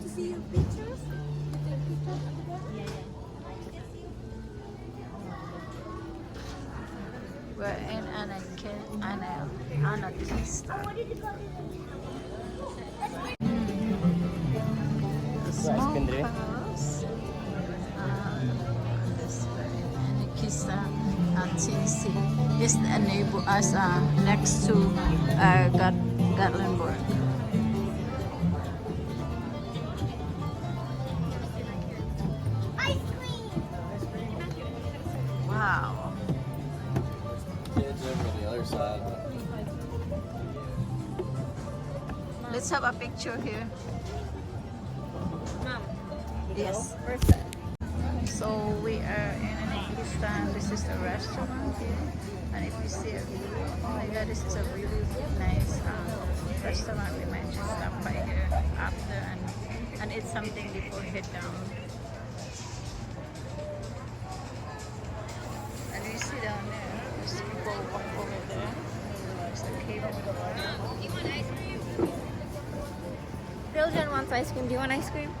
to see your pictures. With your pictures over there. We're in Anarchista. The smokehouse. This way, Anarchista TC is the neighbor as next to Gatlinburg. Ice cream. Wow. Kids over on the other side. Let's have a picture here. Mom. Yes. First. So we are in Anarchista. This is the restaurant here. And if you see it, oh my god, this is a really nice restaurant. We might just stop by here after and eat something before head down. And you see down there, there's people walk over there. There's the cable. You want ice cream? Children wants ice cream. Do you want ice cream?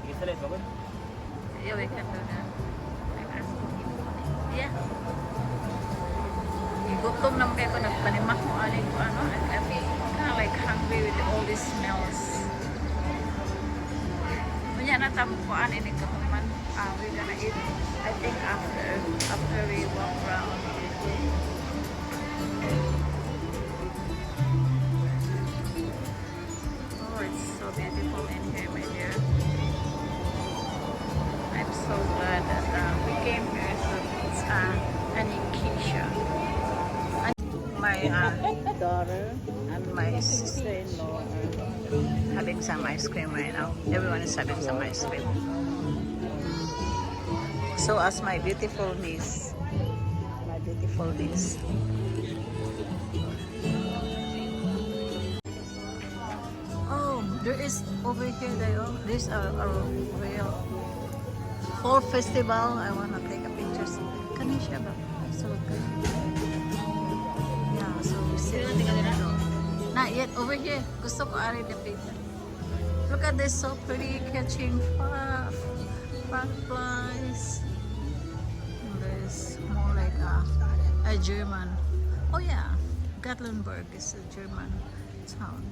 Yeah, we can do that. I'm asking you. Yeah. Gutom naman kayo ko nagpanimak mo aling ko ano. I'm kind of like hungry with all these smells. Kunya na tamukuan ini katuman. We're gonna eat. I think after we walk around. Oh, it's so beautiful in here, my dear. I'm so glad that we came here. So it's Anarchista. My daughter and my sister-in-law are having some ice cream right now. Everyone is having some ice cream. So as my beautiful niece. My beautiful niece. Oh, there is over here, there's a real fall festival. I want to take a picture. Can you share that? So good. Yeah, so we sit. Not yet. Over here. Gusto ko ari the picture. Look at this, so pretty, catching fireflies. There's more like a German. Oh yeah, Gatlinburg is a German town.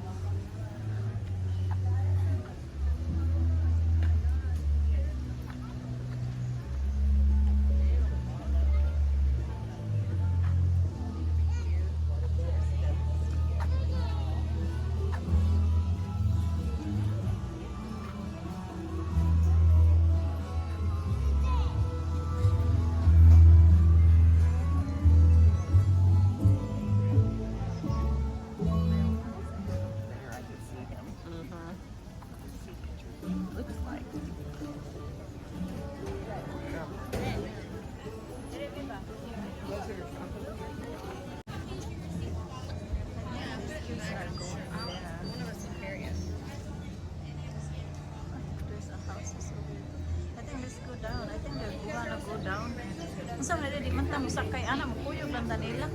Looks like. There's a house over here. I think let's go down. I think they're gonna go down. Unsa man di man ta musakay ana mo kuyog lang nila.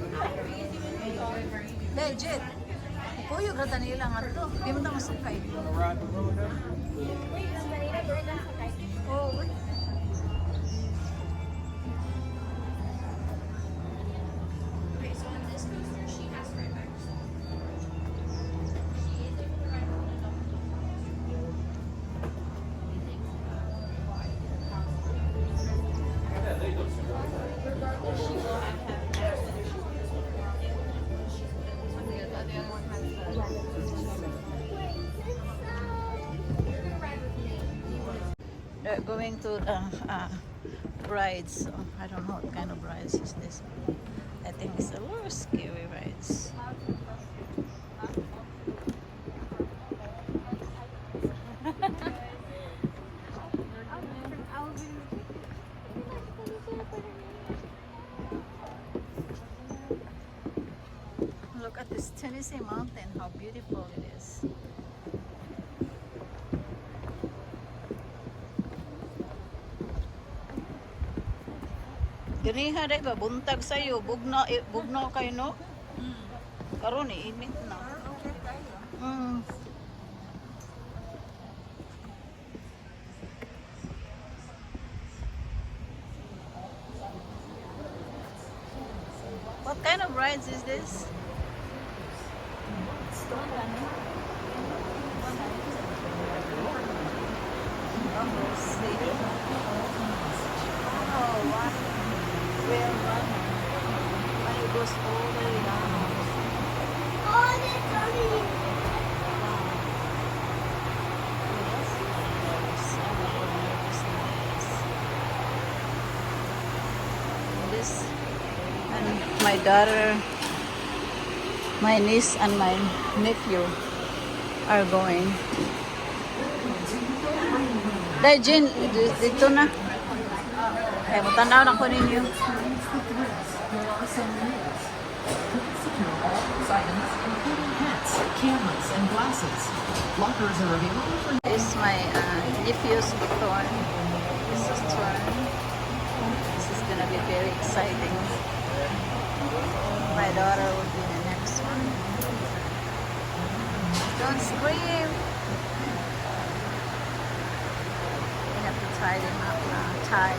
Legit. Kuyog lang nila nga to. Di man ta musakay. Oh, wait. They're going to rides. So I don't know what kind of rides is this. I think it's a little scary rides. Look at this Tennessee mountain, how beautiful it is. Ganiha day ba buntag sayo, bugno kayo no? Karon init na. of rides is this? Oh, wow. Real runner. And it goes all the way down. Oh, that's funny. This and my daughter, my niece and my nephew are going. Dahil Jin, dito na. Ay, matanaw na ko ninyo. Hats, cameras, and glasses. Lockers are available for This is my nephew's turn. This is turn. This is gonna be very exciting. My daughter will be the next one. Don't scream. We have to tie them up now. Tie,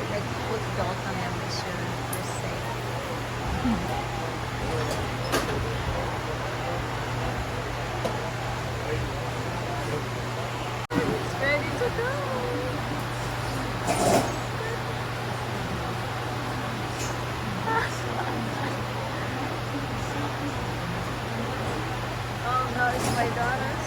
like put belt on them, make sure they're safe. It's ready to go. Oh no, it's my daughter's.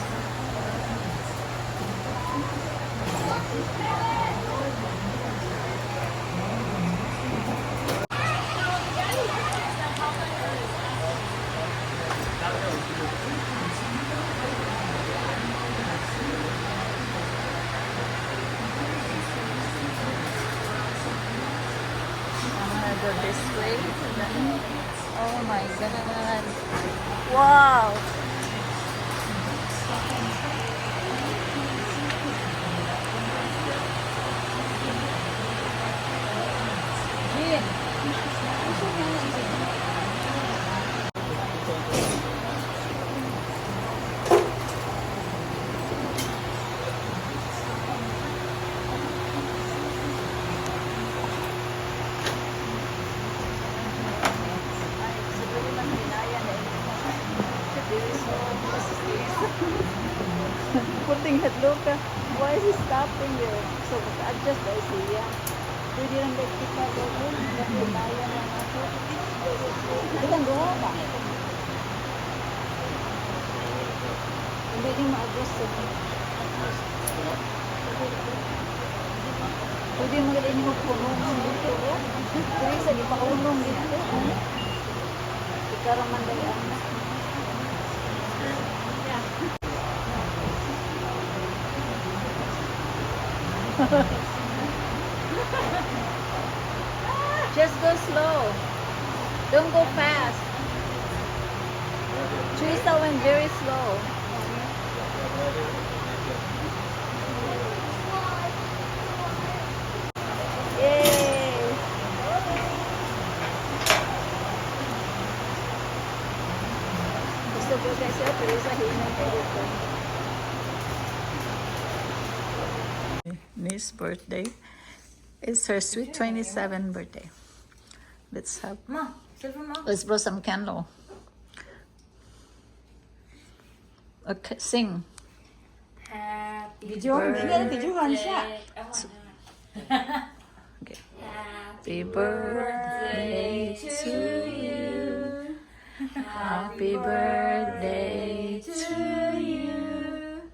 I'm gonna go this way. Oh my god. Wow. Jin. Ay, siguro lang dinaya na there is no buses. Putting that look. Why is he stopping there? So, adjust by siya. Pwede lang ba kita doon? Dinaya na ako. Ilang gawa ba? Hindi din ma-adjust. Pwede magaling mo punong dito. Pwede sa di pa unong dito. Ikaraman dahil Just go slow. Don't go fast. Teresa went very slow. Yay! Gusto ko kasi Teresa hinang ko dito. Niece's birthday. It's her sweet 27 birthday. Let's have. Let's blow some candle. Okay, sing. Videohan siya. Okay. Happy birthday to you. Happy birthday to you.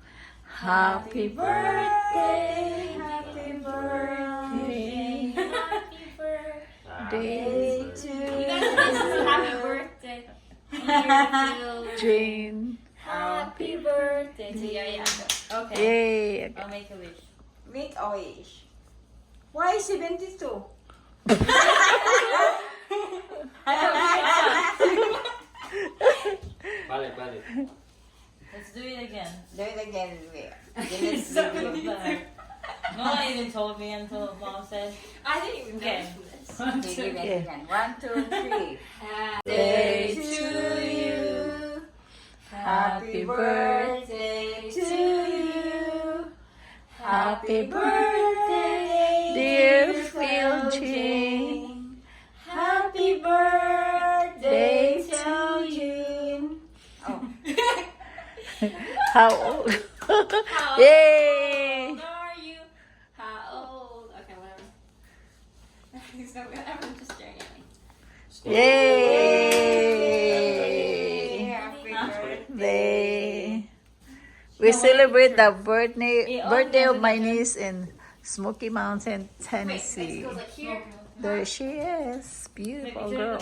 Happy birthday. Happy birthday. Happy birthday Day to you. Happy birthday. Happy Jane. birthday to Yaya. Okay. Yay. I'll make a wish. Make a wish. Why 72? Balik, balik. Let's do it again. Do it again. No one even told me until Mom said. I didn't even Okay, get give it again. 1, 2, 3. Day to you. Happy birthday to you. Happy birthday, dear Phil Jane. Happy birthday How old? Yay! How old are you? How old? Okay, whatever. So everyone's just staring at me. Yay! Happy Huh? Birthday. We celebrate the birthday of my niece in Smoky Mountain, Tennessee. Mexico's like here. There she is. Beautiful girl.